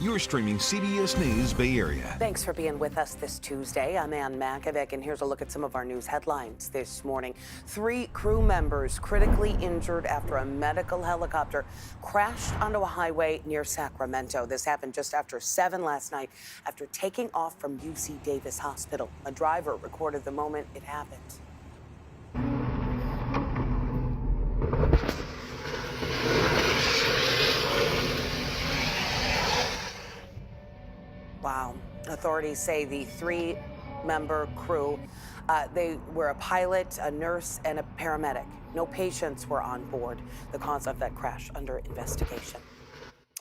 You're streaming CBS News Bay Area. Thanks for being with us this Tuesday. I'm Ann Makovic, and here's a look at some of our news headlines this morning. 3 crew members critically injured after a medical helicopter crashed onto a highway near Sacramento. This happened just after 7 last night after taking off from UC Davis Hospital. A driver recorded the moment it happened. Wow. Authorities say the 3-member crew, they were a pilot, a nurse, and a paramedic. No patients were on board. The cause of that crash under investigation.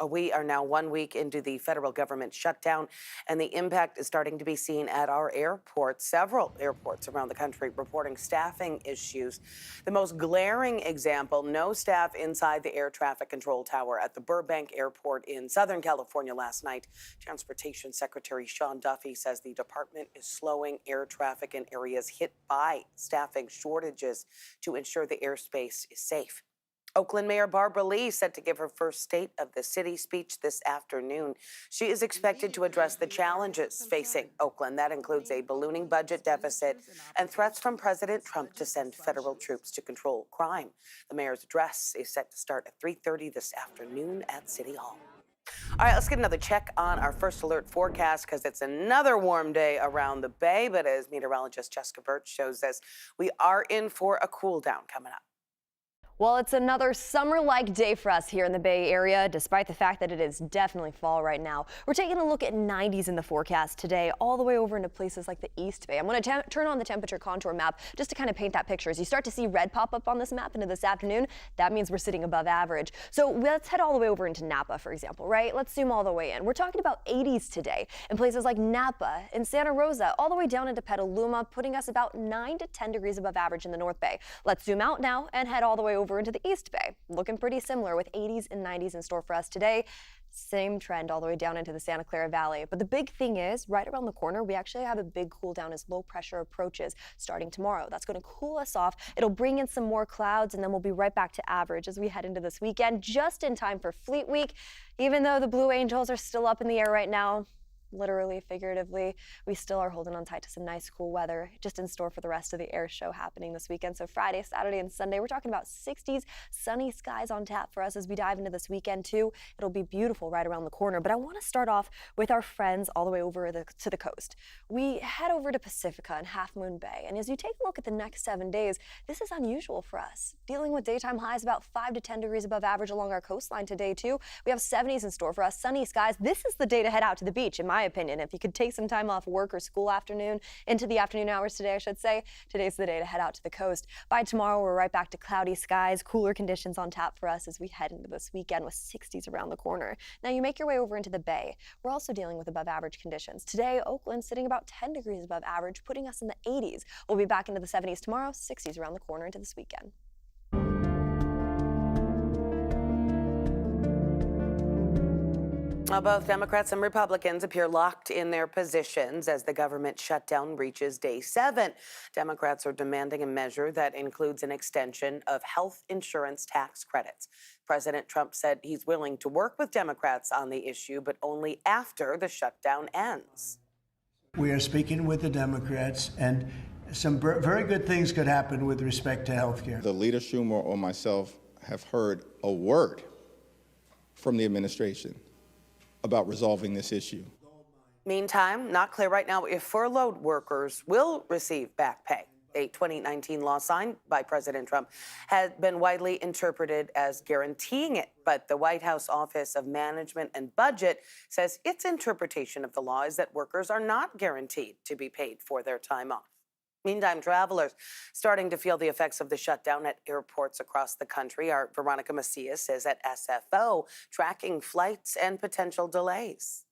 We are now 1 week into the federal government shutdown, and the impact is starting to be seen at our airports. Several airports around the country reporting staffing issues. The most glaring example, no staff inside the air traffic control tower at the Burbank Airport in Southern California last night. Transportation Secretary Sean Duffy says the department is slowing air traffic in areas hit by staffing shortages to ensure the airspace is safe. Oakland Mayor Barbara Lee set to give her first State of the City speech this afternoon. She is expected to address the challenges facing Oakland. That includes a ballooning budget deficit and threats from President Trump to send federal troops to control crime. The mayor's address is set to start at 3:30 this afternoon at City Hall. All right, let's get another check on our first alert forecast because it's another warm day around the Bay. But as meteorologist Jessica Birch shows us, we are in for a cool down coming up. Well, it's another summer-like day for us here in the Bay Area, despite the fact that it is definitely fall right now. We're taking a look at 90s in the forecast today, all the way over into places like the East Bay. I'm going to turn on the temperature contour map just to kind of paint that picture. As you start to see red pop up on this map into this afternoon, that means we're sitting above average. So let's head all the way over into Napa, for example, right? Let's zoom all the way in. We're talking about 80s today in places like Napa and Santa Rosa, all the way down into Petaluma, putting us about 9 to 10 degrees above average in the North Bay. Let's zoom out now and head all the way over into the East Bay. Looking pretty similar with 80s and 90s in store for us today. Same trend all the way down into the Santa Clara Valley. But the big thing is, right around the corner, we actually have a big cool down as low pressure approaches starting tomorrow. That's going to cool us off. It'll bring in some more clouds, and then we'll be right back to average as we head into this weekend, just in time for Fleet Week. Even though the Blue Angels are still up in the air right now, literally, figuratively, we still are holding on tight to some nice cool weather just in store for the rest of the air show happening this weekend. So Friday, Saturday, and Sunday, we're talking about 60s, sunny skies on tap for us as we dive into this weekend too. It'll be beautiful right around the corner. But I want to start off with our friends all the way over to the coast. We head over to Pacifica and Half Moon Bay. And as you take a look at the next 7 days, this is unusual for us. Dealing with daytime highs about 5 to 10 degrees above average along our coastline today too. We have 70s in store for us, sunny skies. This is the day to head out to the beach, in my opinion. If you could take some time off work or school afternoon into the afternoon hours today, I should say, today's the day to head out to the coast. By tomorrow, we're right back to cloudy skies, cooler conditions on tap for us as we head into this weekend with 60s around the corner. Now you make your way over into the Bay. We're also dealing with above average conditions. Today, Oakland sitting about 10 degrees above average, putting us in the 80s. We'll be back into the 70s tomorrow, 60s around the corner into this weekend. Both Democrats and Republicans appear locked in their positions as the government shutdown reaches day 7. Democrats are demanding a measure that includes an extension of health insurance tax credits. President Trump said he's willing to work with Democrats on the issue, but only after the shutdown ends. We are speaking with the Democrats, and some very good things could happen with respect to health care. The leader, Schumer, or myself have heard a word from the administration about resolving this issue. Meantime, not clear right now if furloughed workers will receive back pay. A 2019 law signed by President Trump had been widely interpreted as guaranteeing it, but the White House Office of Management and Budget says its interpretation of the law is that workers are not guaranteed to be paid for their time off. Meantime, travelers starting to feel the effects of the shutdown at airports across the country. Our Veronica Macias is at SFO tracking flights and potential delays.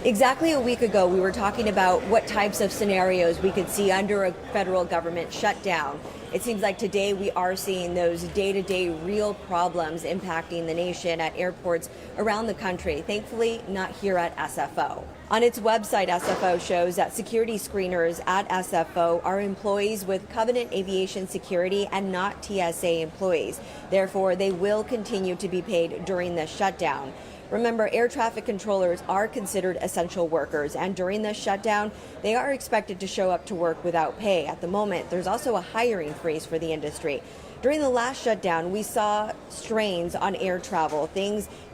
Exactly a week ago, we were talking about what types of scenarios we could see under a federal government shutdown. It seems like today we are seeing those day-to-day real problems impacting the nation at airports around the country. Thankfully, not here at SFO. On its website, SFO shows that security screeners at SFO are employees with Covenant Aviation Security and not TSA employees. Therefore, they will continue to be paid during the shutdown. Remember, air traffic controllers are considered essential workers, and during this shutdown, they are expected to show up to work without pay. At the moment, there's also a hiring freeze for the industry. During the last shutdown, we saw strains on air travel.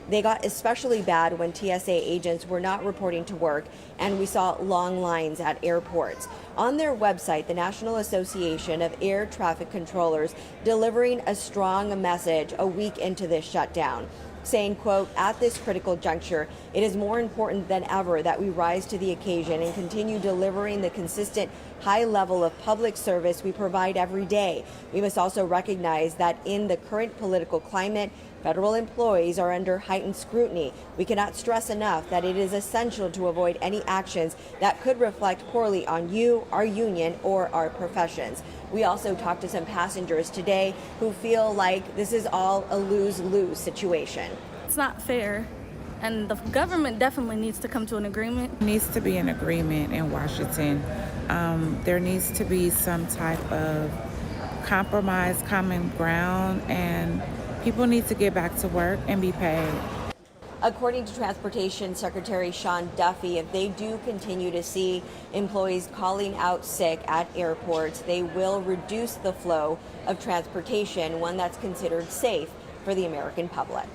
They got especially bad when TSA agents were not reporting to work, and we saw long lines at airports. On their website, the National Association of Air Traffic Controllers delivering a strong message a week into this shutdown, saying, quote, "At this critical juncture, it is more important than ever that we rise to the occasion and continue delivering the consistent high level of public service we provide every day. We must also recognize that in the current political climate, federal employees are under heightened scrutiny. We cannot stress enough that it is essential to avoid any actions that could reflect poorly on you, our union, or our professions." We also talked to some passengers today who feel like this is all a lose-lose situation. It's not fair, and the government definitely needs to come to an agreement. There needs to be an agreement in Washington. There needs to be some type of compromise, common ground, and people need to get back to work and be paid. According to Transportation Secretary Sean Duffy, if they do continue to see employees calling out sick at airports, they will reduce the flow of transportation, one that's considered safe for the American public.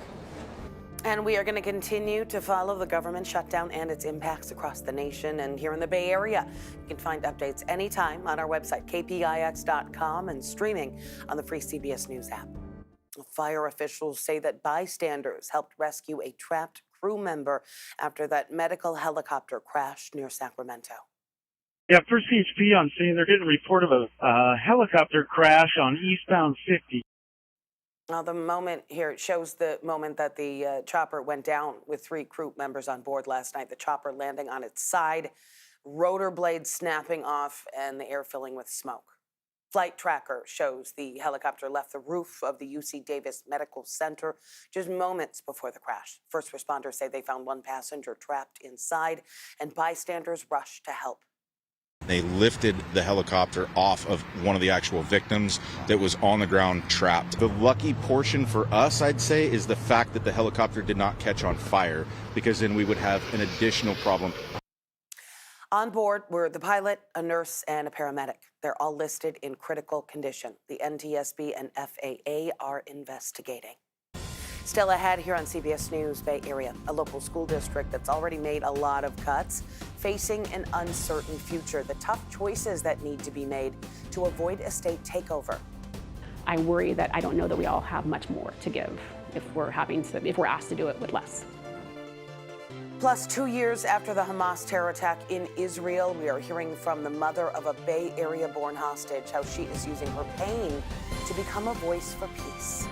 And we are going to continue to follow the government shutdown and its impacts across the nation and here in the Bay Area. You can find updates anytime on our website, kpix.com, and streaming on the free CBS News app. Fire officials say that bystanders helped rescue a trapped crew member after that medical helicopter crashed near Sacramento. Yeah, first CHP on scene. They're getting a report of a helicopter crash on eastbound 50. Now, the moment here, it shows the moment that the chopper went down with 3 crew members on board last night. The chopper landing on its side, rotor blades snapping off, and the air filling with smoke. Flight tracker shows the helicopter left the roof of the UC Davis Medical Center just moments before the crash. First responders say they found 1 passenger trapped inside, and bystanders rushed to help. They lifted the helicopter off of one of the actual victims that was on the ground trapped. The lucky portion for us, I'd say, is the fact that the helicopter did not catch on fire, because then we would have an additional problem. On board were the pilot, a nurse, and a paramedic. They're all listed in critical condition. The NTSB and FAA are investigating. Still ahead here on CBS News Bay Area, a local school district that's already made a lot of cuts, facing an uncertain future. The tough choices that need to be made to avoid a state takeover. I worry that I don't know that we all have much more to give if we're asked to do it with less. Plus, 2 years after the Hamas terror attack in Israel, we are hearing from the mother of a Bay Area-born hostage, how she is using her pain to become a voice for peace.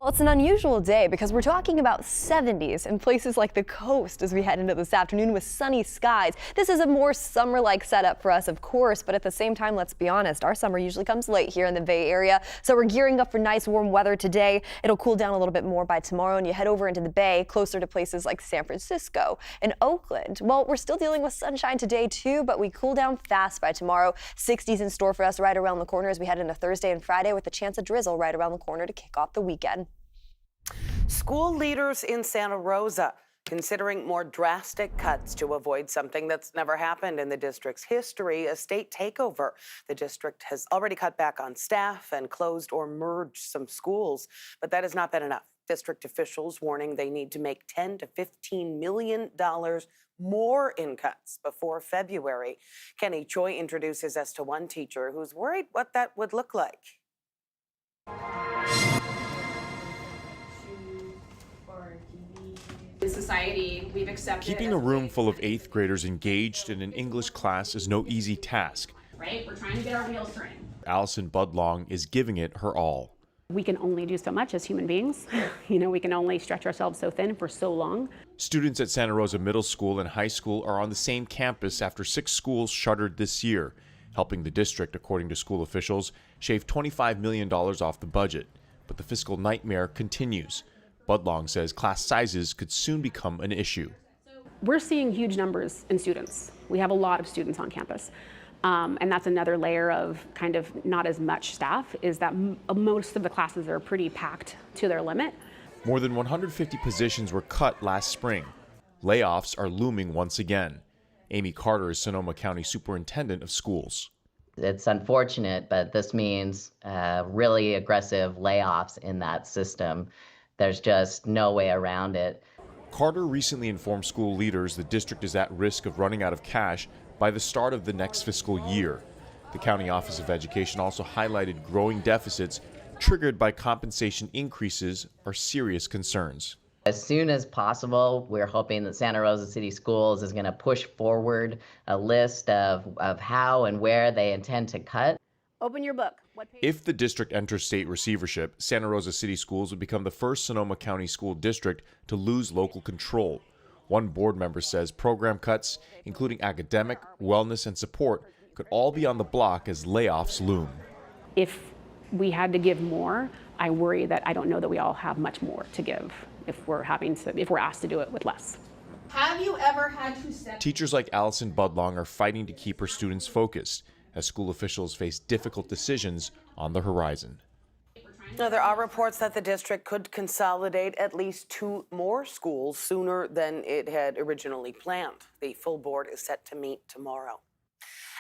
It's an unusual day because we're talking about 70s in places like the coast as we head into this afternoon with sunny skies. This is a more summer-like setup for us, of course, but at the same time, let's be honest, our summer usually comes late here in the Bay Area. So we're gearing up for nice warm weather today. It'll cool down a little bit more by tomorrow, and you head over into the Bay, closer to places like San Francisco and Oakland. Well, we're still dealing with sunshine today too, but we cool down fast by tomorrow. 60s in store for us right around the corner as we head into Thursday and Friday with a chance of drizzle right around the corner to kick off the weekend. School leaders in Santa Rosa considering more drastic cuts to avoid something that's never happened in the district's history, a state takeover. The district has already cut back on staff and closed or merged some schools, but that has not been enough. District officials warning they need to make $10 to $15 million more in cuts before February. Kenny Choi introduces us to one teacher who's worried what that would look like. In society, we've accepted. Keeping a room full of 8th graders engaged in an English class is no easy task. Right? We're trying to get our wheels turning. Allison Budlong is giving it her all. We can only do so much as human beings. We can only stretch ourselves so thin for so long. Students at Santa Rosa Middle School and High School are on the same campus after 6 schools shuttered this year, helping the district, according to school officials, shave $25 million off the budget. But the fiscal nightmare continues. Budlong says class sizes could soon become an issue. We're seeing huge numbers in students. We have a lot of students on campus. And that's another layer of kind of not as much staff, is that most of the classes are pretty packed to their limit. More than 150 positions were cut last spring. Layoffs are looming once again. Amy Carter is Sonoma County Superintendent of Schools. It's unfortunate, but this means really aggressive layoffs in that system. There's just no way around it. Carter recently informed school leaders the district is at risk of running out of cash by the start of the next fiscal year. The County Office of Education also highlighted growing deficits triggered by compensation increases are serious concerns. As soon as possible, we're hoping that Santa Rosa City Schools is going to push forward a list of how and where they intend to cut. Open your book. If the district enters state receivership, Santa Rosa City Schools would become the first Sonoma County school district to lose local control. One board member says program cuts, including academic, wellness, and support, could all be on the block as layoffs loom. If we had to give more, I worry that I don't know that we all have much more to give if we're asked to do it with less. Have you ever had to step? Teachers like Allison Budlong are fighting to keep her students focused as school officials face difficult decisions on the horizon. Now, there are reports that the district could consolidate at least 2 more schools sooner than it had originally planned. The full board is set to meet tomorrow.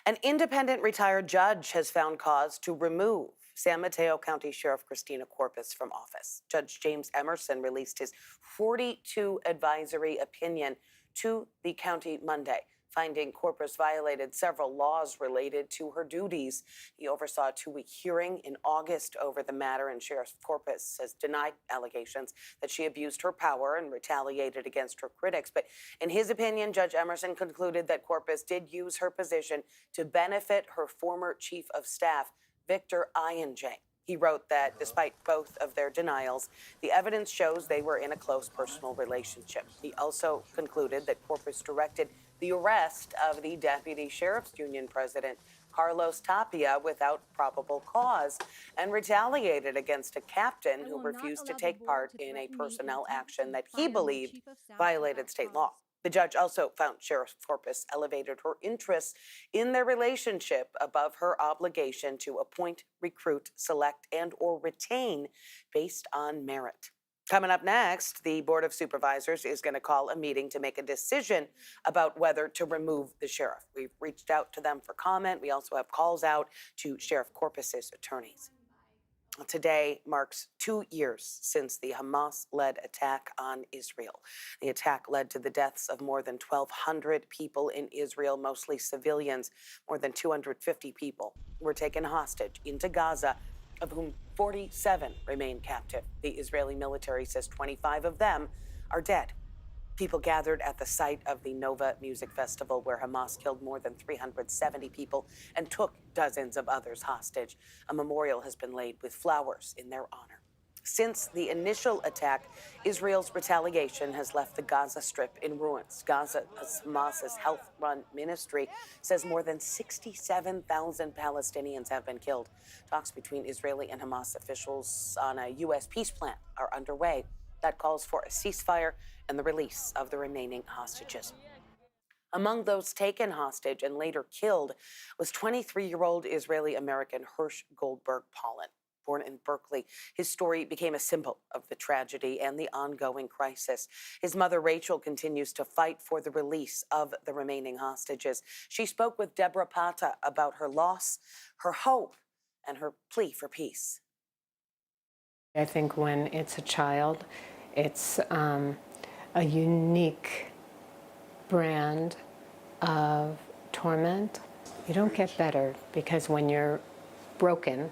An independent retired judge has found cause to remove San Mateo County Sheriff Christina Corpus from office. Judge James Emerson released his 42 advisory opinion to the county Monday, finding Corpus violated several laws related to her duties. He oversaw a 2-week hearing in August over the matter, and Sheriff Corpus has denied allegations that she abused her power and retaliated against her critics. But in his opinion, Judge Emerson concluded that Corpus did use her position to benefit her former chief of staff, Victor Iyenjay. He wrote that despite both of their denials, the evidence shows they were in a close personal relationship. He also concluded that Corpus directed the arrest of the Deputy Sheriff's Union President, Carlos Tapia, without probable cause, and retaliated against a captain who refused to take part in a personnel action that he believed violated state law. The judge also found Sheriff Corpus elevated her interests in their relationship above her obligation to appoint, recruit, select, and/or retain based on merit. Coming up next, the Board of Supervisors is going to call a meeting to make a decision about whether to remove the sheriff. We've reached out to them for comment. We also have calls out to Sheriff Corpus's attorneys. Today marks 2 years since the Hamas-led attack on Israel. The attack led to the deaths of more than 1,200 people in Israel, mostly civilians. More than 250 people were taken hostage into Gaza, of whom 47 remain captive. The Israeli military says 25 of them are dead. People gathered at the site of the Nova Music Festival, where Hamas killed more than 370 people and took dozens of others hostage. A memorial has been laid with flowers in their honor. Since the initial attack, Israel's retaliation has left the Gaza Strip in ruins. Hamas's health-run ministry says more than 67,000 Palestinians have been killed. Talks between Israeli and Hamas officials on a U.S. peace plan are underway. That calls for a ceasefire and the release of the remaining hostages. Among those taken hostage and later killed was 23-year-old Israeli-American Hirsch Goldberg Pollen. Born in Berkeley, his story became a symbol of the tragedy and the ongoing crisis. His mother, Rachel, continues to fight for the release of the remaining hostages. She spoke with Deborah Pata about her loss, her hope, and her plea for peace. I think when it's a child, it's a unique brand of torment. You don't get better because when you're broken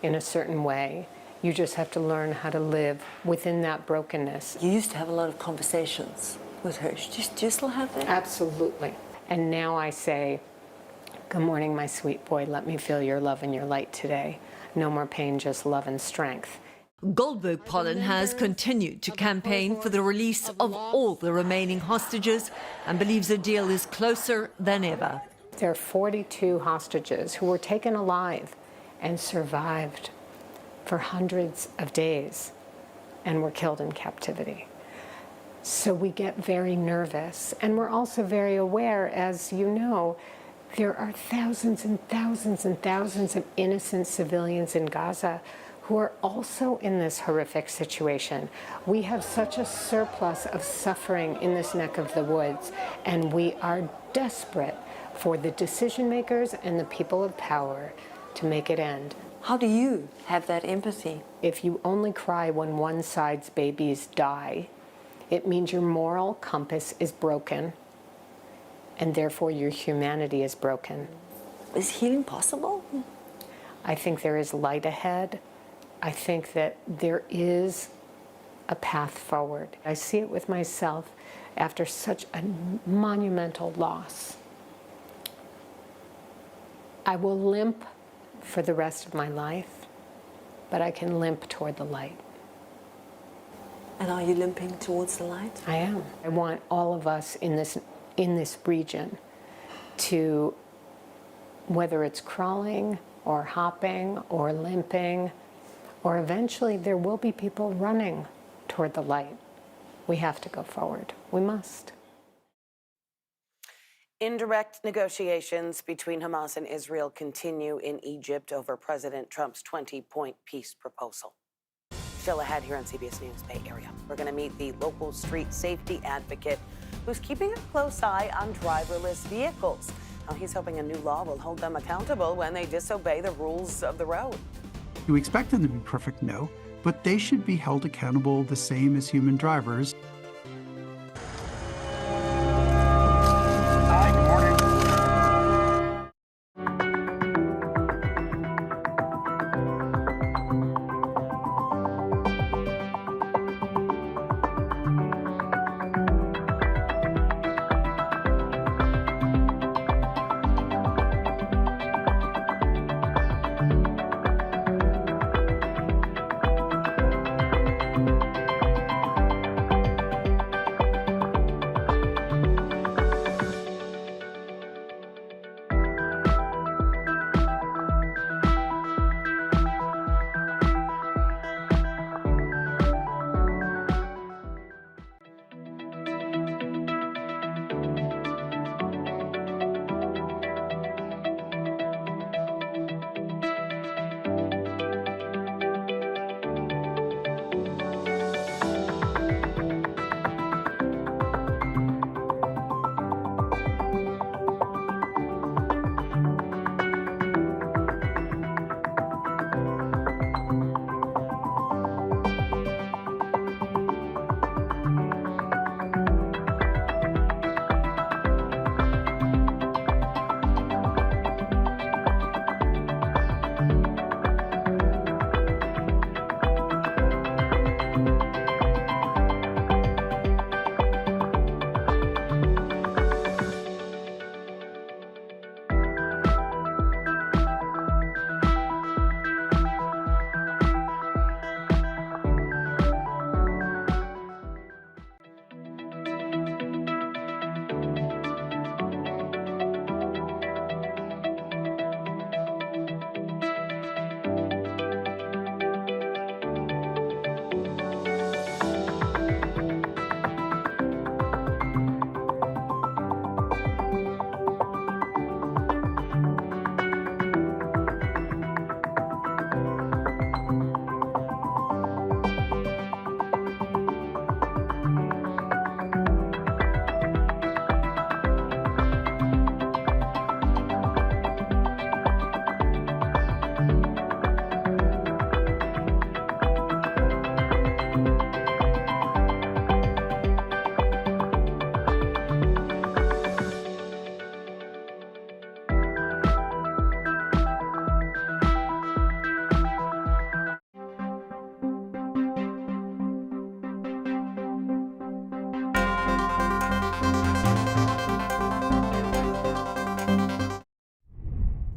in a certain way, you just have to learn how to live within that brokenness. You used to have a lot of conversations with her. Do you still have that? Absolutely. And now I say, good morning, my sweet boy. Let me feel your love and your light today. No more pain, just love and strength. Goldberg Pollen has continued to campaign for the release of all the remaining hostages and believes a deal is closer than ever. There are 42 hostages who were taken alive and survived for hundreds of days and were killed in captivity. So we get very nervous, and we're also very aware, as you know, there are thousands and thousands and thousands of innocent civilians in Gaza who are also in this horrific situation. We have such a surplus of suffering in this neck of the woods, and we are desperate for the decision makers and the people of power to make it end. How do you have that empathy? If you only cry when one side's babies die, it means your moral compass is broken, and therefore your humanity is broken. Is healing possible? I think there is light ahead. I think that there is a path forward. I see it with myself after such a monumental loss. I will limp for the rest of my life, but I can limp toward the light. And are you limping towards the light? I am. I want all of us in this region to, whether it's crawling or hopping or limping, or eventually there will be people running toward the light. We have to go forward. We must. Indirect negotiations between Hamas and Israel continue in Egypt over President Trump's 20-point peace proposal. Still ahead here on CBS News Bay Area, we're going to meet the local street safety advocate who's keeping a close eye on driverless vehicles. Now, he's hoping a new law will hold them accountable when they disobey the rules of the road. Do we expect them to be perfect? No, but they should be held accountable the same as human drivers.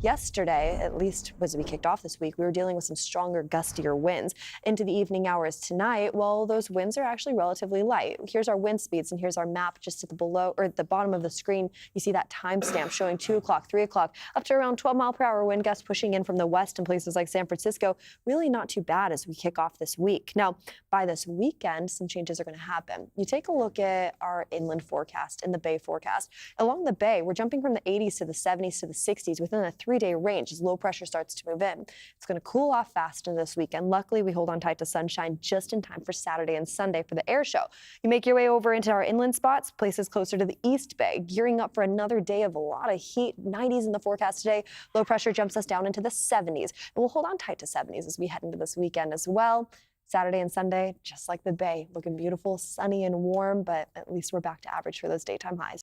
Yesterday, at least as we kicked off this week, we were dealing with some stronger, gustier winds. Into the evening hours tonight, well, those winds are actually relatively light. Here's our wind speeds, and here's our map just at the bottom of the screen. You see that timestamp showing 2 o'clock, 3 o'clock, up to around 12-mile-per-hour wind gusts pushing in from the west in places like San Francisco. Really not too bad as we kick off this week. Now, by this weekend, some changes are going to happen. You take a look at our inland forecast and the Bay forecast. Along the Bay, we're jumping from the 80s to the 70s to the 60s within a 3-day range as low pressure starts to move in. It's going to cool off fast in this weekend. Luckily, we hold on tight to sunshine just in time for Saturday and Sunday for the air show. You make your way over into our inland spots, places closer to the East Bay, gearing up for another day of a lot of heat. 90s in the forecast today. Low pressure jumps us down into the 70s. And we'll hold on tight to 70s as we head into this weekend as well. Saturday and Sunday, just like the Bay, looking beautiful, sunny and warm, but at least we're back to average for those daytime highs.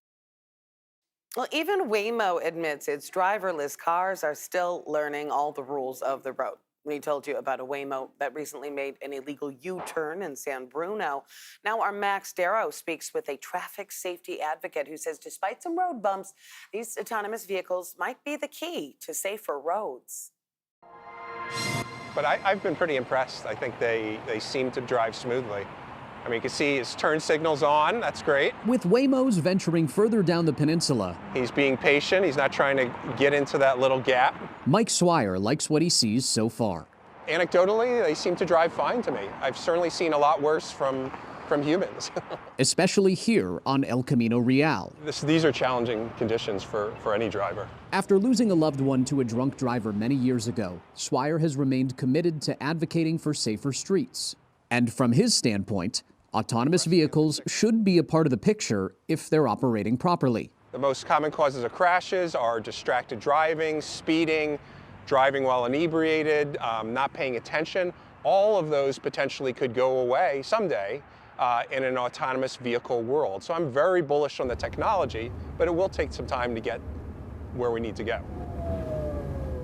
Well, even Waymo admits its driverless cars are still learning all the rules of the road. We told you about a Waymo that recently made an illegal U-turn in San Bruno. Now our Max Darrow speaks with a traffic safety advocate who says despite some road bumps, these autonomous vehicles might be the key to safer roads. But I've been pretty impressed. I think they seem to drive smoothly. I mean, you can see his turn signal's on. That's great. With Waymos venturing further down the peninsula, he's being patient. He's not trying to get into that little gap. Mike Swire likes what he sees so far. Anecdotally, they seem to drive fine to me. I've certainly seen a lot worse from humans. Especially here on El Camino Real. These are challenging conditions for any driver. After losing a loved one to a drunk driver many years ago, Swire has remained committed to advocating for safer streets. And from his standpoint, autonomous vehicles should be a part of the picture if they're operating properly. The most common causes of crashes are distracted driving, speeding, driving while inebriated, not paying attention. All of those potentially could go away someday in an autonomous vehicle world. So I'm very bullish on the technology, but it will take some time to get where we need to go.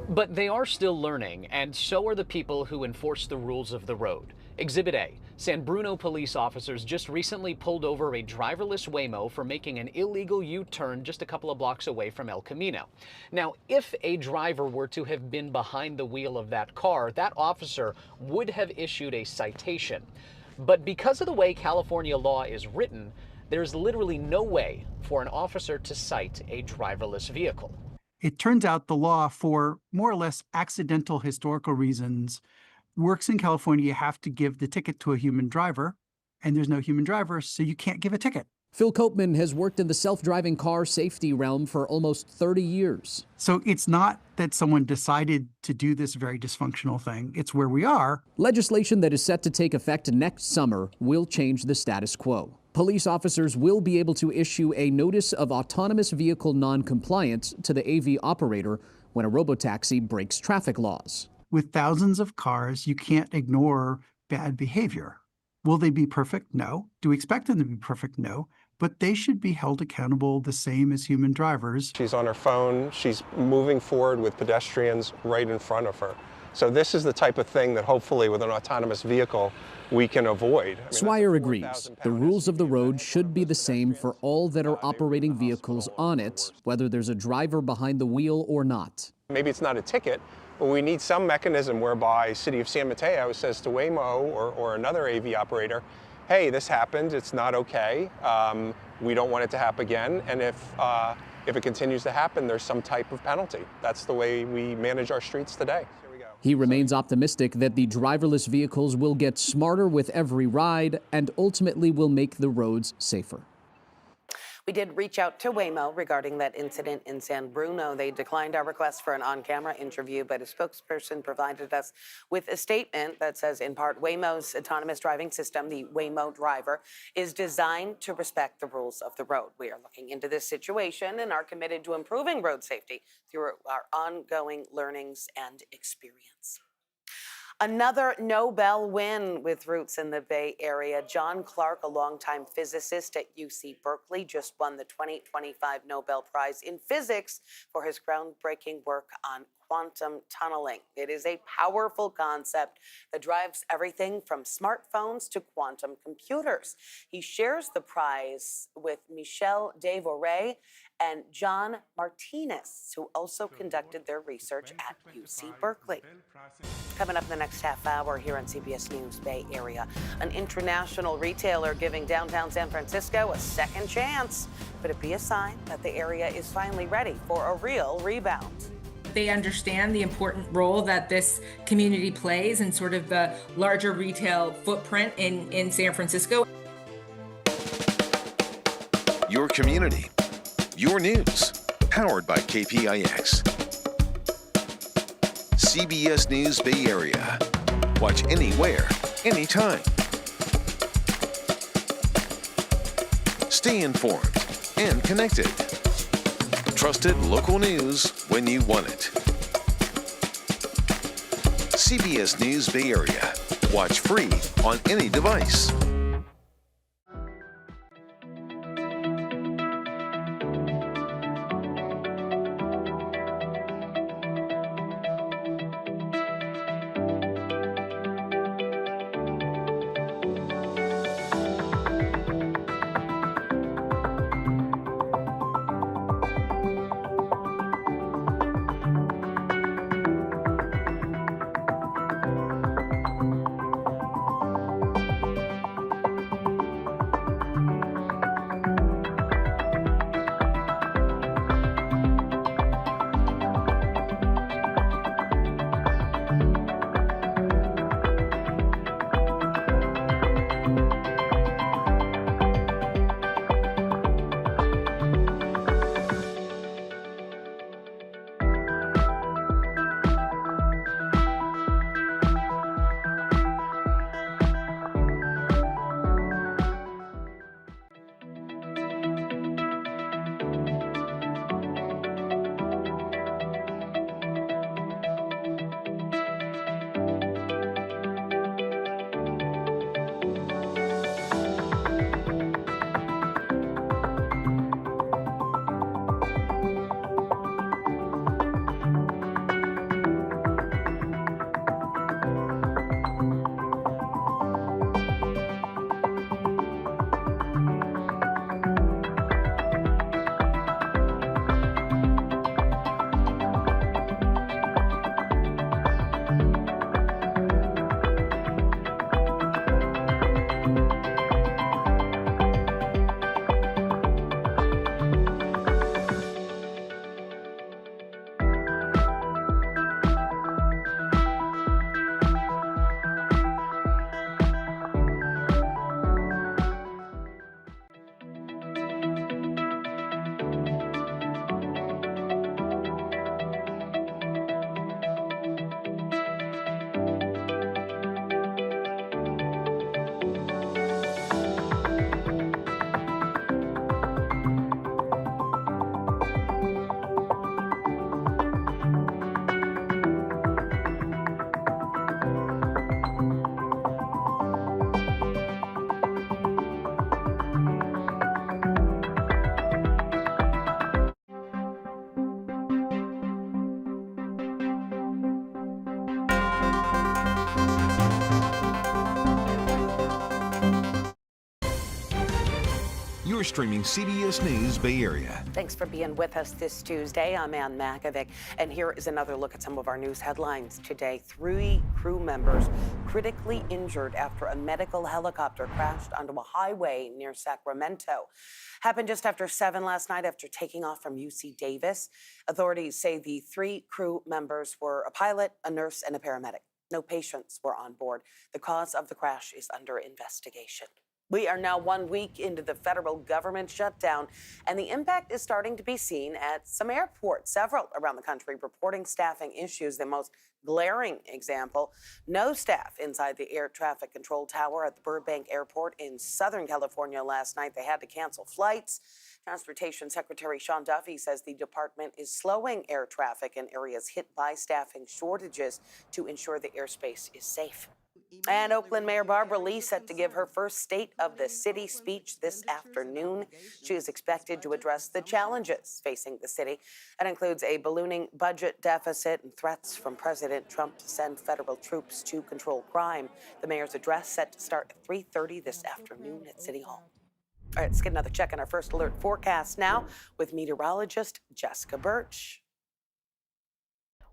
But they are still learning, and so are the people who enforce the rules of the road. Exhibit A. San Bruno police officers just recently pulled over a driverless Waymo for making an illegal U-turn just a couple of blocks away from El Camino. Now, if a driver were to have been behind the wheel of that car, that officer would have issued a citation. But because of the way California law is written, there's literally no way for an officer to cite a driverless vehicle. It turns out the law, for more or less accidental historical reasons, works in California. You have to give the ticket to a human driver, and there's no human driver, so you can't give a ticket. Phil Copeman has worked in the self-driving car safety realm for almost 30 years. So it's not that someone decided to do this very dysfunctional thing. It's where we are. Legislation that is set to take effect next summer will change the status quo. Police officers will be able to issue a notice of autonomous vehicle non-compliance to the AV operator when a robotaxi breaks traffic laws. With thousands of cars, you can't ignore bad behavior. Will they be perfect? No. Do we expect them to be perfect? No. But they should be held accountable the same as human drivers. She's on her phone. She's moving forward with pedestrians right in front of her. So this is the type of thing that hopefully with an autonomous vehicle we can avoid. Swire agrees. The rules of the road should be the same for all that are operating vehicles on it, whether there's a driver behind the wheel or not. Maybe it's not a ticket, but we need some mechanism whereby City of San Mateo says to Waymo or another AV operator, hey, this happened, it's not okay, we don't want it to happen again, and if it continues to happen, there's some type of penalty. That's the way we manage our streets today. He remains optimistic that the driverless vehicles will get smarter with every ride and ultimately will make the roads safer. We did reach out to Waymo regarding that incident in San Bruno. They declined our request for an on-camera interview, but a spokesperson provided us with a statement that says, in part, Waymo's autonomous driving system, the Waymo Driver, is designed to respect the rules of the road. We are looking into this situation and are committed to improving road safety through our ongoing learnings and experience. Another Nobel win with roots in the Bay Area. John Clark, a longtime physicist at UC Berkeley, just won the 2025 Nobel Prize in Physics for his groundbreaking work on quantum tunneling. It is a powerful concept that drives everything from smartphones to quantum computers. He shares the prize with Michel Devoret and John Martinez, who also conducted their research at UC Berkeley. Coming up in the next half hour here on CBS News Bay Area, an international retailer giving downtown San Francisco a second chance. Could it be a sign that the area is finally ready for a real rebound? They understand the important role that this community plays in sort of the larger retail footprint in San Francisco. Your community, your news, powered by KPIX. CBS News Bay Area. Watch anywhere, anytime. Stay informed and connected. Trusted local news when you want it. CBS News Bay Area. Watch free on any device. You're streaming CBS News Bay Area. Thanks for being with us this Tuesday. I'm Ann Makovic, and here is another look at some of our news headlines today. 3 crew members critically injured after a medical helicopter crashed onto a highway near Sacramento. Happened just after 7 last night after taking off from UC Davis. Authorities say the 3 crew members were a pilot, a nurse, and a paramedic. No patients were on board. The cause of the crash is under investigation. We are now 1 week into the federal government shutdown, and the impact is starting to be seen at some airports, several around the country reporting staffing issues. The most glaring example, no staff inside the air traffic control tower at the Burbank Airport in Southern California last night. They had to cancel flights. Transportation Secretary Sean Duffy says the department is slowing air traffic in areas hit by staffing shortages to ensure the airspace is safe. And Oakland Mayor Barbara Lee set to give her first State of the City speech this afternoon. She is expected to address the challenges facing the city. That includes a ballooning budget deficit and threats from President Trump to send federal troops to control crime. The mayor's address set to start at 3:30 this afternoon at City Hall. All right, let's get another check on our first alert forecast now with meteorologist Jessica Birch.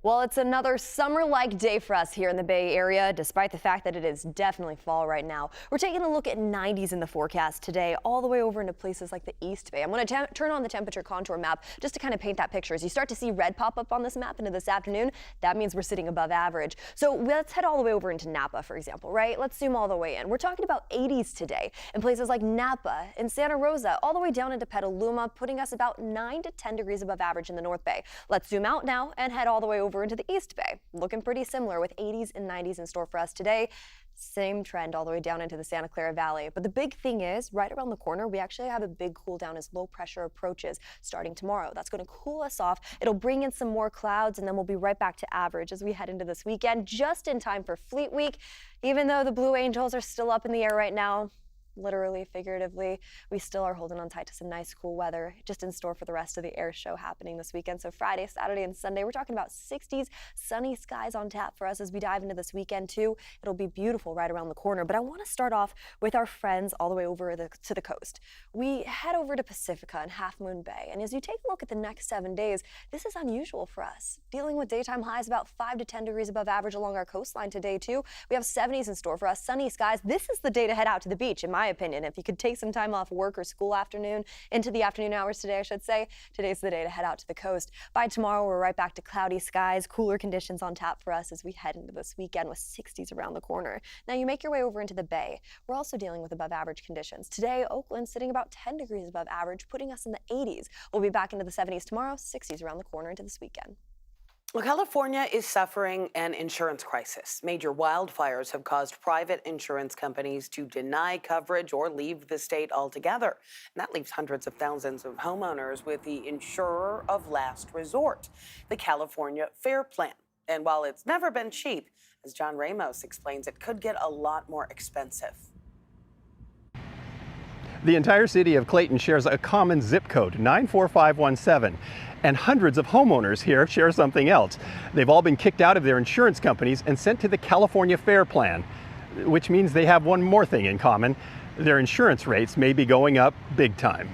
Well, it's another summer-like day for us here in the Bay Area, despite the fact that it is definitely fall right now. We're taking a look at 90s in the forecast today, all the way over into places like the East Bay. I'm going to turn on the temperature contour map just to kind of paint that picture. As you start to see red pop up on this map into this afternoon, that means we're sitting above average. So let's head all the way over into Napa, for example, right? Let's zoom all the way in. We're talking about 80s today in places like Napa and Santa Rosa, all the way down into Petaluma, putting us about 9 to 10 degrees above average in the North Bay. Let's zoom out now and head all the way over into the East Bay. Looking pretty similar with 80s and 90s in store for us today. Same trend all the way down into the Santa Clara Valley. But the big thing is, right around the corner, we actually have a big cool down as low pressure approaches starting tomorrow. That's going to cool us off. It'll bring in some more clouds, and then we'll be right back to average as we head into this weekend, just in time for Fleet Week. Even though the Blue Angels are still up in the air right now, literally, figuratively, we still are holding on tight to some nice cool weather just in store for the rest of the air show happening this weekend. So Friday, Saturday, and Sunday, we're talking about 60s, sunny skies on tap for us as we dive into this weekend too. It'll be beautiful right around the corner. But I want to start off with our friends all the way over to the coast. We head over to Pacifica and Half Moon Bay. And as you take a look at the next 7 days, this is unusual for us. Dealing with daytime highs about 5 to 10 degrees above average along our coastline today too. We have 70s in store for us, sunny skies. This is the day to head out to the beach, in my opinion. If you could take some time off work or school afternoon into the afternoon hours today, I should say, today's the day to head out to the coast. By tomorrow, we're right back to cloudy skies, cooler conditions on tap for us as we head into this weekend with 60s around the corner. Now you make your way over into the Bay. We're also dealing with above average conditions. Today, Oakland sitting about 10 degrees above average, putting us in the 80s. We'll be back into the 70s tomorrow, 60s around the corner into this weekend. Well, California is suffering an insurance crisis. Major wildfires have caused private insurance companies to deny coverage or leave the state altogether. And that leaves hundreds of thousands of homeowners with the insurer of last resort, the California Fair Plan. And while it's never been cheap, as John Ramos explains, it could get a lot more expensive. The entire city of Clayton shares a common zip code, 94517. And hundreds of homeowners here share something else. They've all been kicked out of their insurance companies and sent to the California Fair Plan, which means they have one more thing in common. Their insurance rates may be going up big time.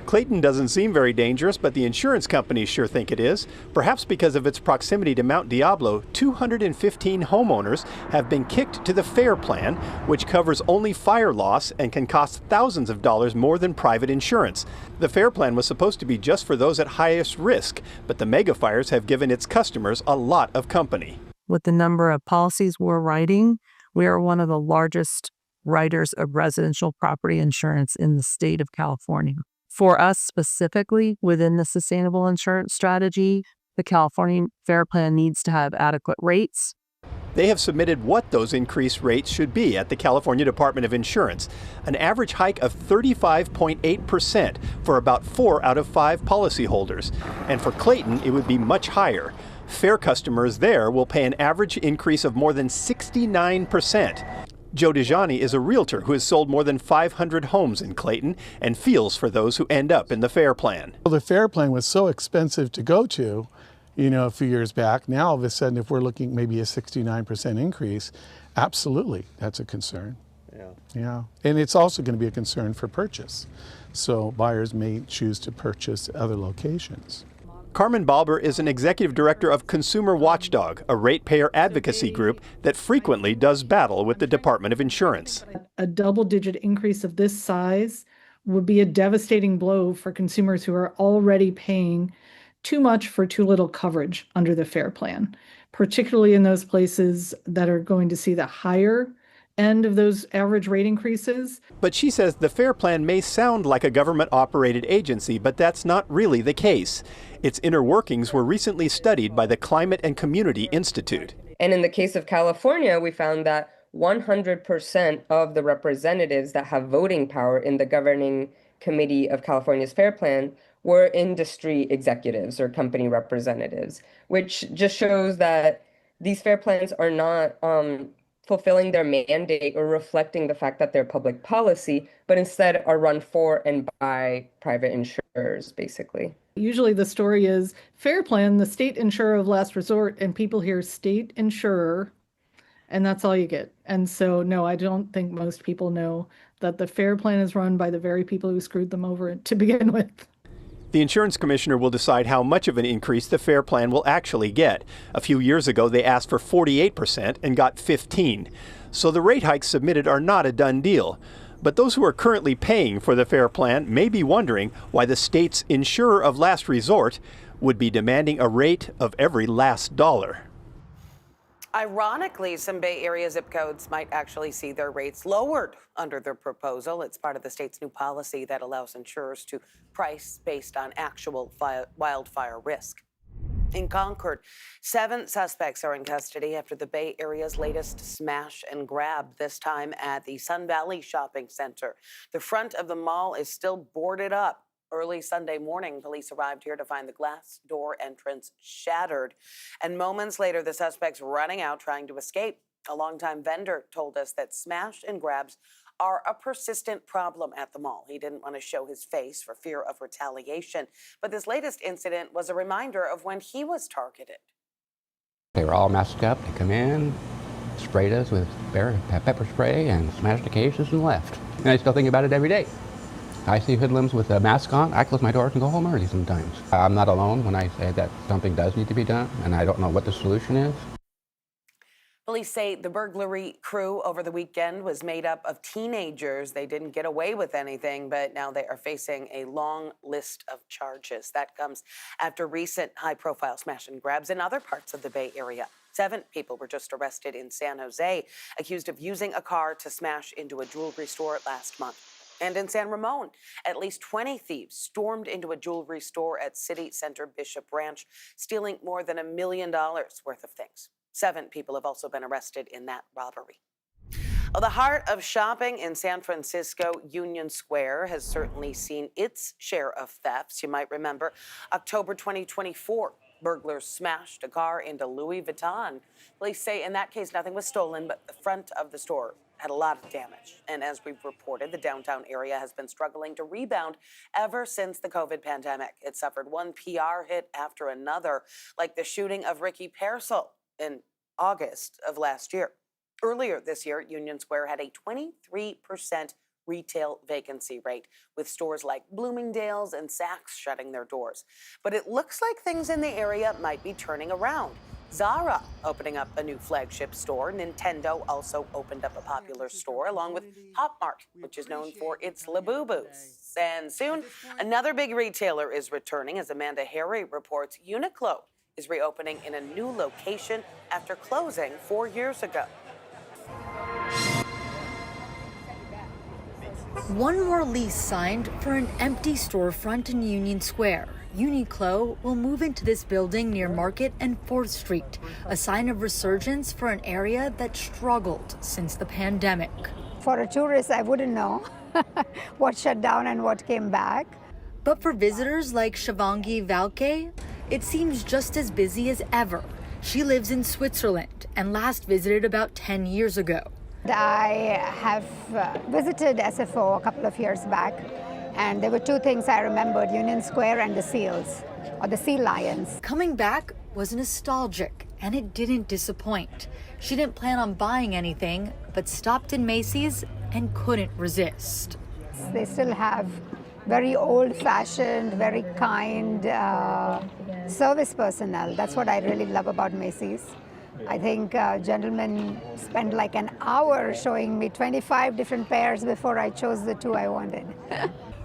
Clayton doesn't seem very dangerous, but the insurance companies sure think it is. Perhaps because of its proximity to Mount Diablo, 215 homeowners have been kicked to the Fair Plan, which covers only fire loss and can cost thousands of dollars more than private insurance. The Fair Plan was supposed to be just for those at highest risk, but the mega fires have given its customers a lot of company. With the number of policies we're writing, we are one of the largest writers of residential property insurance in the state of California. For us specifically, within the sustainable insurance strategy, the California Fair Plan needs to have adequate rates. They have submitted what those increased rates should be at the California Department of Insurance, an average hike of 35.8% for about 4 out of 5 policyholders. And for Clayton, it would be much higher. Fair customers there will pay an average increase of more than 69%. Joe DeJani is a realtor who has sold more than 500 homes in Clayton and feels for those who end up in the Fair Plan. Well, the Fair Plan was so expensive to go to, a few years back. Now, all of a sudden, if we're looking maybe a 69% increase, absolutely, that's a concern. Yeah. And it's also going to be a concern for purchase. So buyers may choose to purchase other locations. Carmen Balber is an executive director of Consumer Watchdog, a ratepayer advocacy group that frequently does battle with the Department of Insurance. A double-digit increase of this size would be a devastating blow for consumers who are already paying too much for too little coverage under the Fair Plan, particularly in those places that are going to see the higher end of those average rate increases. But she says the Fair Plan may sound like a government-operated agency, but that's not really the case. Its inner workings were recently studied by the Climate and Community Institute. And in the case of California, we found that 100% of the representatives that have voting power in the governing committee of California's Fair Plan were industry executives or company representatives, which just shows that these fare plans are not fulfilling their mandate or reflecting the fact that they're public policy, but instead are run for and by private insurers, basically. Usually the story is Fair Plan, the state insurer of last resort, and people hear state insurer, and that's all you get. And so, no, I don't think most people know that the Fair Plan is run by the very people who screwed them over to begin with. The insurance commissioner will decide how much of an increase the Fair Plan will actually get. A few years ago, they asked for 48% and got 15%. So the rate hikes submitted are not a done deal. But those who are currently paying for the Fair Plan may be wondering why the state's insurer of last resort would be demanding a rate of every last dollar. Ironically, some Bay Area zip codes might actually see their rates lowered under their proposal. It's part of the state's new policy that allows insurers to price based on actual wildfire risk. In Concord, 7 suspects are in custody after the Bay Area's latest smash and grab, this time at the Sun Valley Shopping Center. The front of the mall is still boarded up. Early Sunday morning, police arrived here to find the glass door entrance shattered. And moments later, the suspects running out trying to escape. A longtime vendor told us that smash and grabs are a persistent problem at the mall. He didn't want to show his face for fear of retaliation. But this latest incident was a reminder of when he was targeted. They were all masked up. They come in, sprayed us with pepper spray and smashed the cases and left. And I still think about it every day. I see hoodlums with a mask on. I close my doors and go home early sometimes. I'm not alone when I say that something does need to be done, and I don't know what the solution is. Police say the burglary crew over the weekend was made up of teenagers. They didn't get away with anything, but now they are facing a long list of charges. That comes after recent high-profile smash and grabs in other parts of the Bay Area. 7 people were just arrested in San Jose, accused of using a car to smash into a jewelry store last month. And in San Ramon, at least 20 thieves stormed into a jewelry store at City Center Bishop Ranch, stealing more than $1 million worth of things. 7 people have also been arrested in that robbery. Well, the heart of shopping in San Francisco, Union Square, has certainly seen its share of thefts. You might remember October 2024. Burglars smashed a car into Louis Vuitton. Police say in that case, nothing was stolen, but the front of the store had a lot of damage. And as we've reported, the downtown area has been struggling to rebound ever since the COVID pandemic. It suffered one PR hit after another, like the shooting of Ricky Pearsall in August of last year. Earlier this year, Union Square had a 23% retail vacancy rate, with stores like Bloomingdale's and Saks shutting their doors. But it looks like things in the area might be turning around. Zara opening up a new flagship store. Nintendo also opened up a popular store, along with Pop Mart, which is known for its Labubus. And soon, another big retailer is returning. As Amanda Harry reports, Uniqlo is reopening in a new location after closing 4 years ago. One more lease signed for an empty storefront in Union Square. Uniqlo will move into this building near Market and 4th Street, a sign of resurgence for an area that struggled since the pandemic. For a tourist, I wouldn't know what shut down and what came back. But for visitors like Shivangi Valke, it seems just as busy as ever. She lives in Switzerland and last visited about 10 years ago. I have visited SFO a couple of years back, and there were 2 things I remembered: Union Square and the seals, or the sea lions. Coming back was nostalgic, and it didn't disappoint. She didn't plan on buying anything, but stopped in Macy's and couldn't resist. They still have very old-fashioned, very kind service personnel. That's what I really love about Macy's. I think gentlemen spent like an hour showing me 25 different pairs before I chose the 2 I wanted.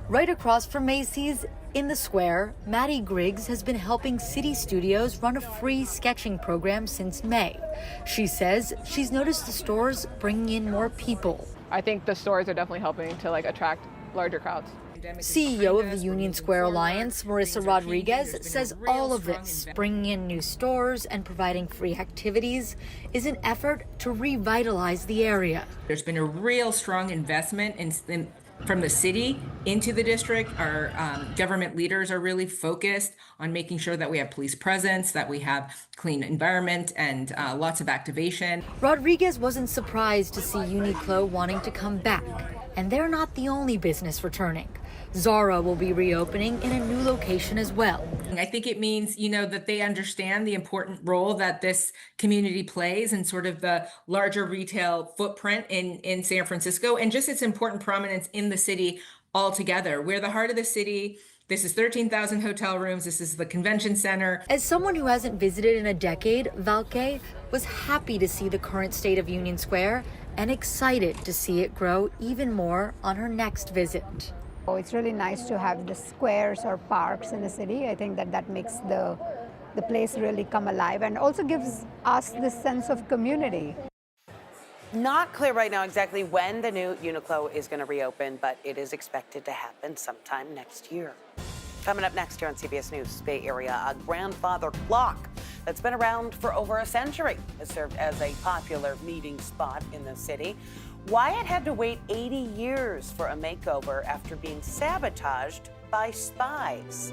Right across from Macy's, in the square, Maddie Griggs has been helping City Studios run a free sketching program since May. She says she's noticed the stores bringing in more people. I think the stores are definitely helping to attract larger crowds. CEO of the Union Square Alliance, Marissa Rodriguez, says all of this, bringing in new stores and providing free activities, is an effort to revitalize the area. There's been a real strong investment in from the city into the district. Our government leaders are really focused on making sure that we have police presence, that we have clean environment, and lots of activation. Rodriguez wasn't surprised to see Uniqlo wanting to come back, and they're not the only business returning. Zara will be reopening in a new location as well. I think it means, that they understand the important role that this community plays in sort of the larger retail footprint in San Francisco, and just its important prominence in the city altogether. We're the heart of the city. This is 13,000 hotel rooms. This is the convention center. As someone who hasn't visited in a decade, Valke was happy to see the current state of Union Square and excited to see it grow even more on her next visit. Oh, it's really nice to have the squares or parks in the city. I think that makes the place really come alive and also gives us this sense of community. Not clear right now exactly when the new Uniqlo is going to reopen, but it is expected to happen sometime next year. Coming up next here on CBS News Bay Area, a grandfather clock that's been around for over a century has served as a popular meeting spot in the city. Why it had to wait 80 years for a makeover after being sabotaged by spies.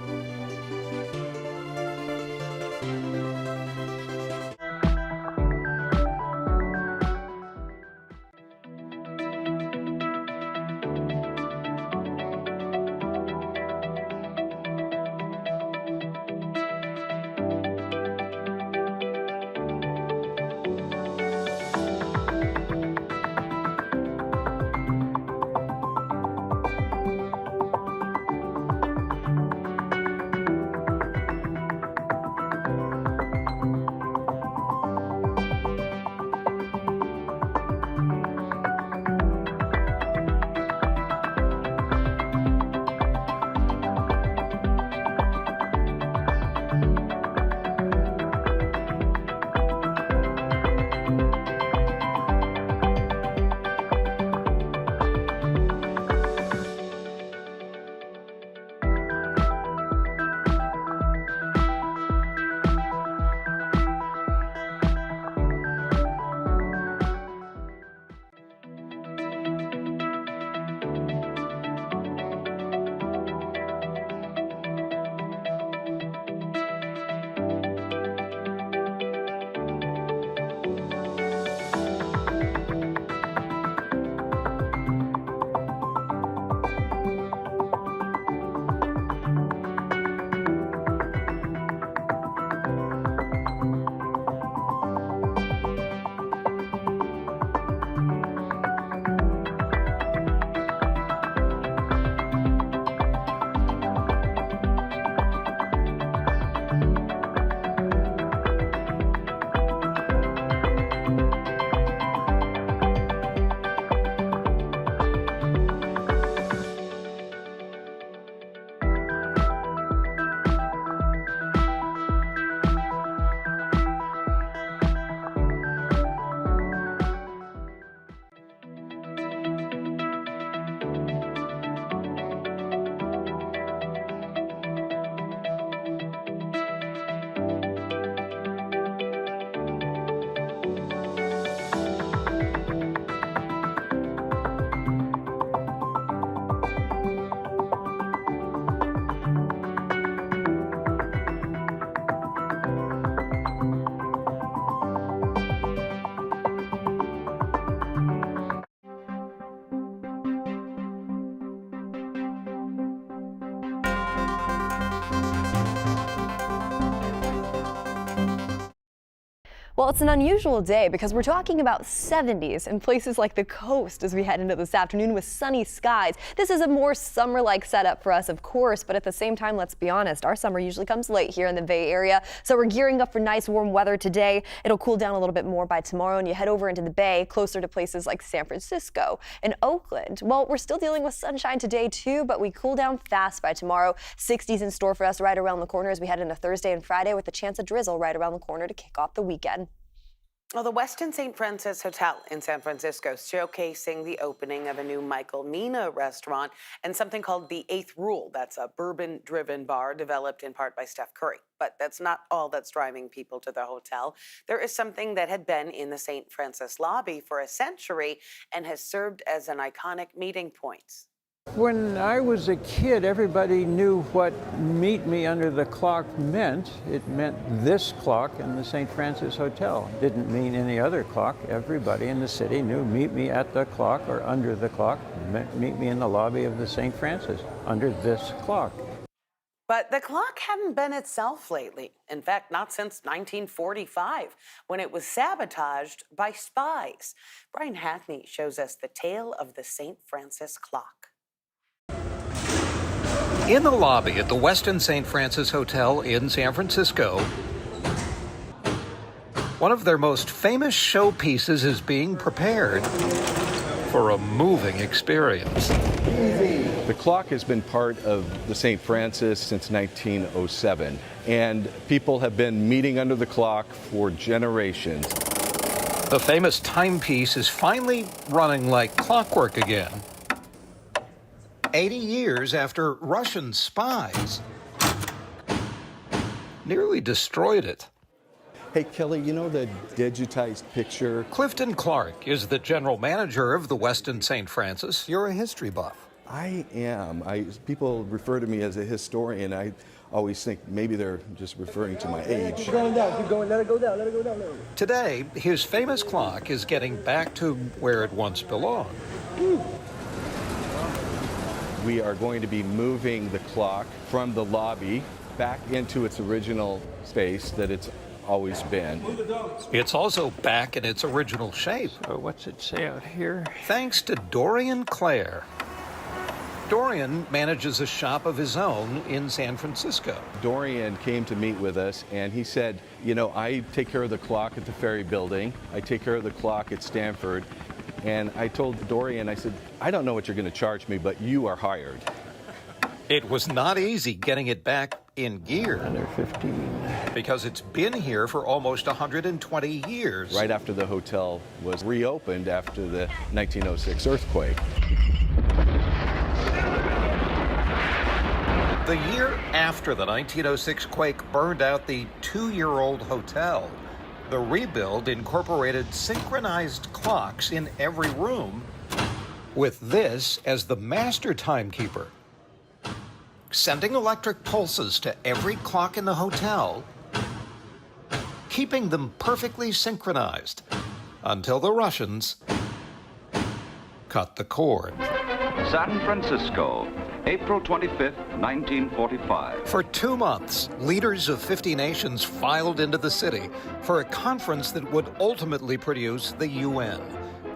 Well, it's an unusual day because we're talking about 70s in places like the coast as we head into this afternoon with sunny skies. This is a more summer-like setup for us, of course, but at the same time, let's be honest, our summer usually comes late here in the Bay Area. So we're gearing up for nice warm weather today. It'll cool down a little bit more by tomorrow, and you head over into the Bay, closer to places like San Francisco and Oakland. Well, we're still dealing with sunshine today too, but we cool down fast by tomorrow. 60s in store for us right around the corner as we head into Thursday and Friday with a chance of drizzle right around the corner to kick off the weekend. Well, the Westin St. Francis Hotel in San Francisco showcasing the opening of a new Michael Mina restaurant and something called the Eighth Rule. That's a bourbon-driven bar developed in part by Steph Curry. But that's not all that's driving people to the hotel. There is something that had been in the St. Francis lobby for a century and has served as an iconic meeting point. When I was a kid, everybody knew what meet me under the clock meant. It meant this clock in the St. Francis Hotel. It didn't mean any other clock. Everybody in the city knew meet me at the clock or under the clock. Meet me in the lobby of the St. Francis under this clock. But the clock hadn't been itself lately. In fact, not since 1945, when it was sabotaged by spies. Brian Hackney shows us the tale of the St. Francis clock. In the lobby at the Westin St. Francis Hotel in San Francisco, one of their most famous showpieces is being prepared for a moving experience. The clock has been part of the St. Francis since 1907, and people have been meeting under the clock for generations. The famous timepiece is finally running like clockwork again. 80 years after Russian spies nearly destroyed it. Hey, Kelly, you know the digitized picture? Clifton Clark is the general manager of the Westin St. Francis. You're a history buff. I am. People refer to me as a historian. I always think maybe they're just referring to my age. Keep going down, keep going, let it go down, let it go down. Today, his famous clock is getting back to where it once belonged. We are going to be moving the clock from the lobby back into its original space that it's always been. It's also back in its original shape. So what's it say out here? Thanks to Dorian Clare. Dorian manages a shop of his own in San Francisco. Dorian came to meet with us and he said, you know, I take care of the clock at the Ferry Building. I take care of the clock at Stanford. And I told Dorian, I said, I don't know what you're going to charge me, but you are hired. It was not easy getting it back in gear. Under 15. Because it's been here for almost 120 years. Right after the hotel was reopened after the 1906 earthquake. The year after the 1906 quake burned out the 2-year-old hotel, the rebuild incorporated synchronized clocks in every room, with this as the master timekeeper, sending electric pulses to every clock in the hotel, keeping them perfectly synchronized until the Russians cut the cord. San Francisco, April 25th, 1945. For 2 months, leaders of 50 nations filed into the city for a conference that would ultimately produce the UN.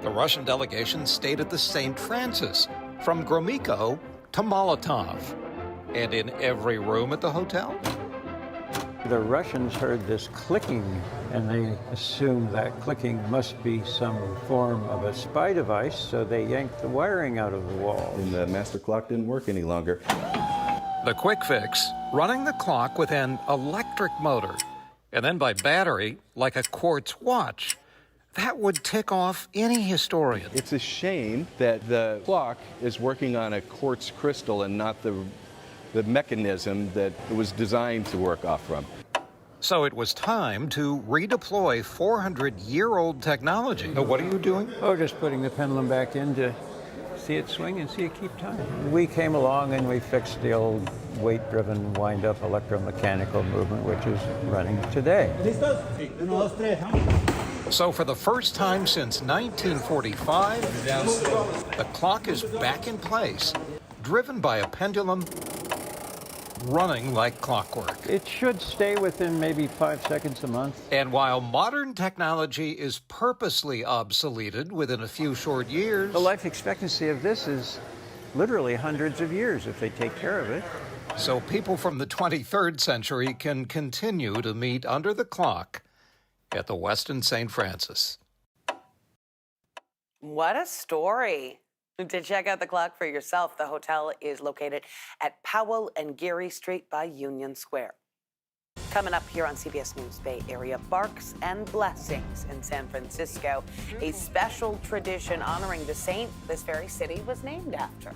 The Russian delegation stayed at the St. Francis, from Gromyko to Molotov, and in every room at the hotel. The Russians heard this clicking, and they assumed that clicking must be some form of a spy device, so they yanked the wiring out of the wall. And the master clock didn't work any longer. The quick fix, running the clock with an electric motor, and then by battery, like a quartz watch. That would tick off any historian. It's a shame that the clock is working on a quartz crystal and not the mechanism that it was designed to work off from. So it was time to redeploy 400-year-old technology. What are you doing? Oh, just putting the pendulum back in to see it swing and see it keep time. We came along and we fixed the old weight-driven wind-up electromechanical movement, which is running today. So for the first time since 1945, the clock is back in place, driven by a pendulum, running like clockwork. It should stay within maybe 5 seconds a month. And while modern technology is purposely obsoleted within a few short years, the life expectancy of this is literally hundreds of years if they take care of it. So people from the 23rd century can continue to meet under the clock at the Westin St. Francis. What a story. To check out the clock for yourself, the hotel is located at Powell and Geary Street by Union Square. Coming up here on CBS News Bay Area, Barks and Blessings in San Francisco, a special tradition honoring the saint this very city was named after.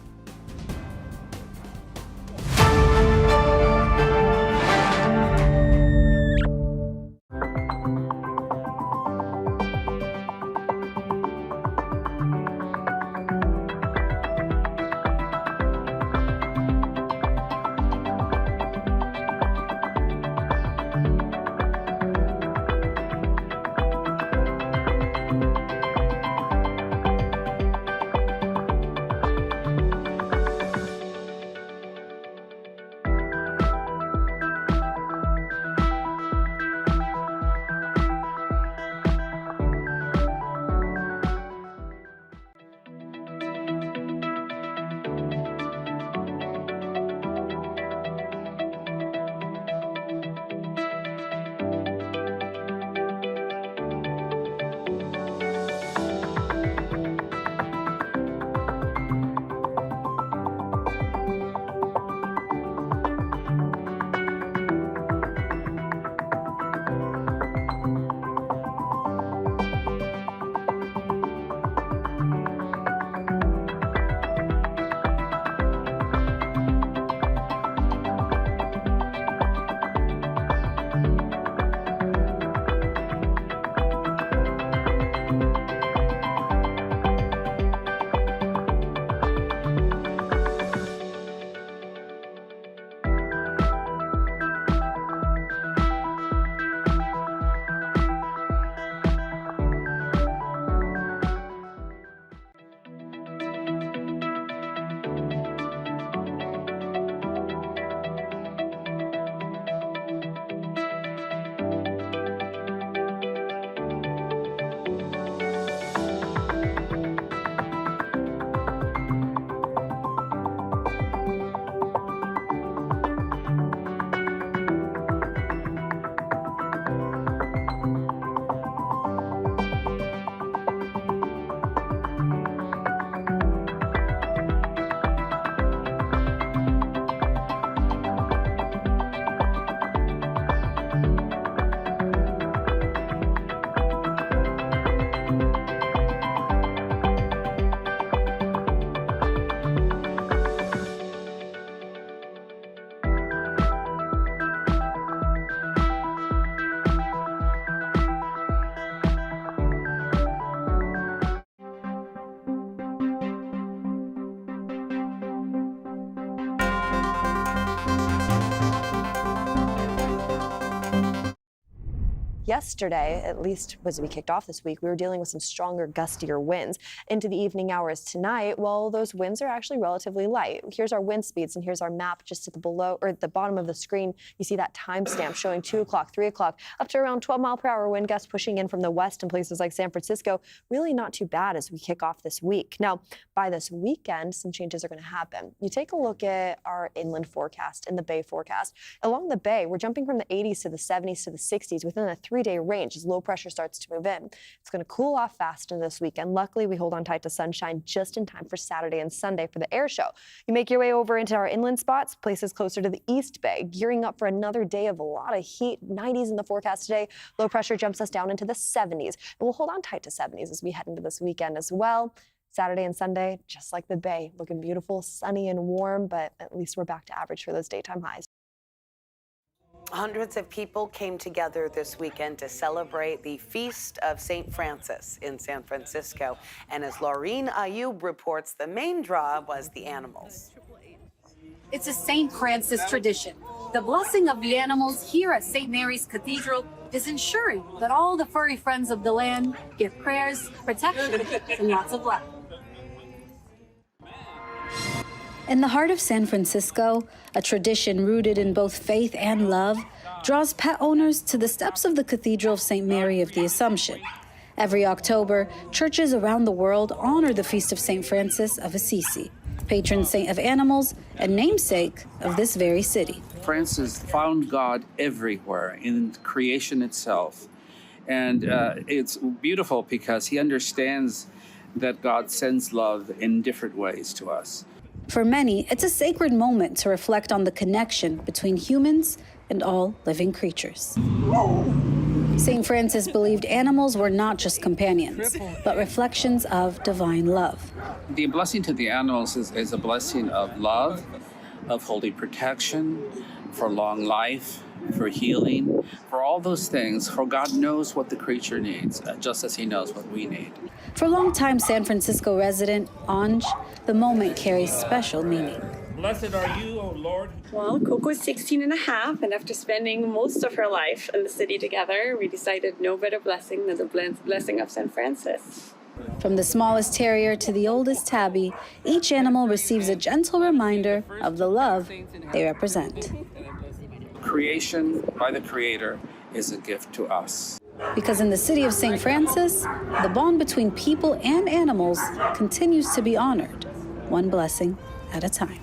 Yesterday, at least as we kicked off this week, we were dealing with some stronger, gustier winds. Into the evening hours tonight, well, those winds are actually relatively light. Here's our wind speeds, and here's our map just at the bottom of the screen. You see that timestamp showing 2 o'clock, 3 o'clock, up to around 12-mile-per-hour wind gusts pushing in from the west in places like San Francisco. Really not too bad as we kick off this week. Now, by this weekend, some changes are going to happen. You take a look at our inland forecast and the Bay forecast. Along the Bay, we're jumping from the 80s to the 70s to the 60s within a 3-day range as low pressure starts to move in. It's going to cool off fast in this weekend. Luckily, we hold on tight to sunshine just in time for Saturday and Sunday for the air show. You make your way over into our inland spots, places closer to the East Bay, gearing up for another day of a lot of heat. 90s in the forecast today. Low pressure jumps us down into the 70s. And we'll hold on tight to 70s as we head into this weekend as well. Saturday and Sunday, just like the Bay, looking beautiful, sunny and warm, but at least we're back to average for those daytime highs. Hundreds of people came together this weekend to celebrate the Feast of St. Francis in San Francisco. And as Laureen Ayub reports, the main draw was the animals. It's a St. Francis tradition. The blessing of the animals here at St. Mary's Cathedral is ensuring that all the furry friends of the land give prayers, protection, and lots of love. In the heart of San Francisco, a tradition rooted in both faith and love draws pet owners to the steps of the Cathedral of St. Mary of the Assumption. Every October, churches around the world honor the Feast of St. Francis of Assisi, patron saint of animals and namesake of this very city. Francis found God everywhere in creation itself. And it's beautiful because he understands that God sends love in different ways to us. For many, it's a sacred moment to reflect on the connection between humans and all living creatures. St. Francis believed animals were not just companions, but reflections of divine love. The blessing to the animals is a blessing of love, of holy protection, for long life, for healing, for all those things, for God knows what the creature needs, just as he knows what we need. For longtime San Francisco resident Anj, the moment carries special meaning. Blessed are you, O Lord. Well, Coco's 16 and a half, and after spending most of her life in the city together, we decided no better blessing than the blessing of St. Francis. From the smallest terrier to the oldest tabby, each animal receives a gentle reminder of the love they represent. Creation by the Creator is a gift to us. Because in the city of St. Francis, the bond between people and animals continues to be honored, one blessing at a time.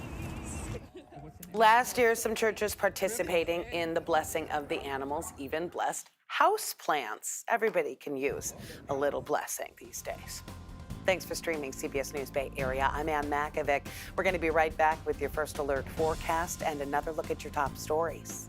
Last year, some churches participating in the blessing of the animals even blessed house plants. Everybody can use a little blessing these days. Thanks for streaming CBS News Bay Area. I'm Ann Makovic. We're going to be right back with your first alert forecast and another look at your top stories.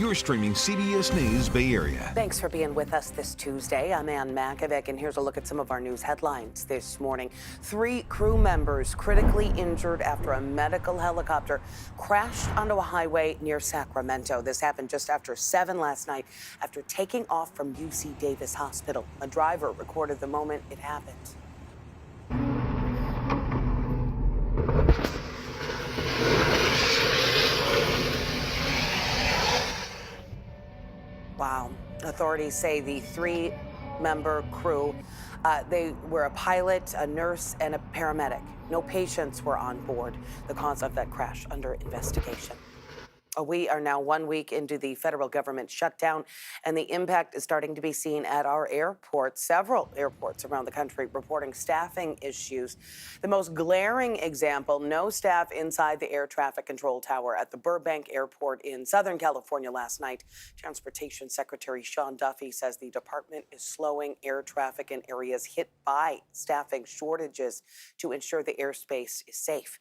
You're streaming CBS News Bay Area. Thanks for being with us this Tuesday. I'm Ann Makovic, and here's a look at some of our news headlines this morning. 3 crew members critically injured after a medical helicopter crashed onto a highway near Sacramento. This happened just after 7 last night after taking off from UC Davis Hospital. A driver recorded the moment it happened. Wow. Authorities say the 3-member crew, they were a pilot, a nurse, and a paramedic. No patients were on board. The cause of that crash under investigation. We are now 1 week into the federal government shutdown, and the impact is starting to be seen at our airports. Several airports around the country reporting staffing issues. The most glaring example, no staff inside the air traffic control tower at the Burbank Airport in Southern California last night. Transportation Secretary Sean Duffy says the department is slowing air traffic in areas hit by staffing shortages to ensure the airspace is safe.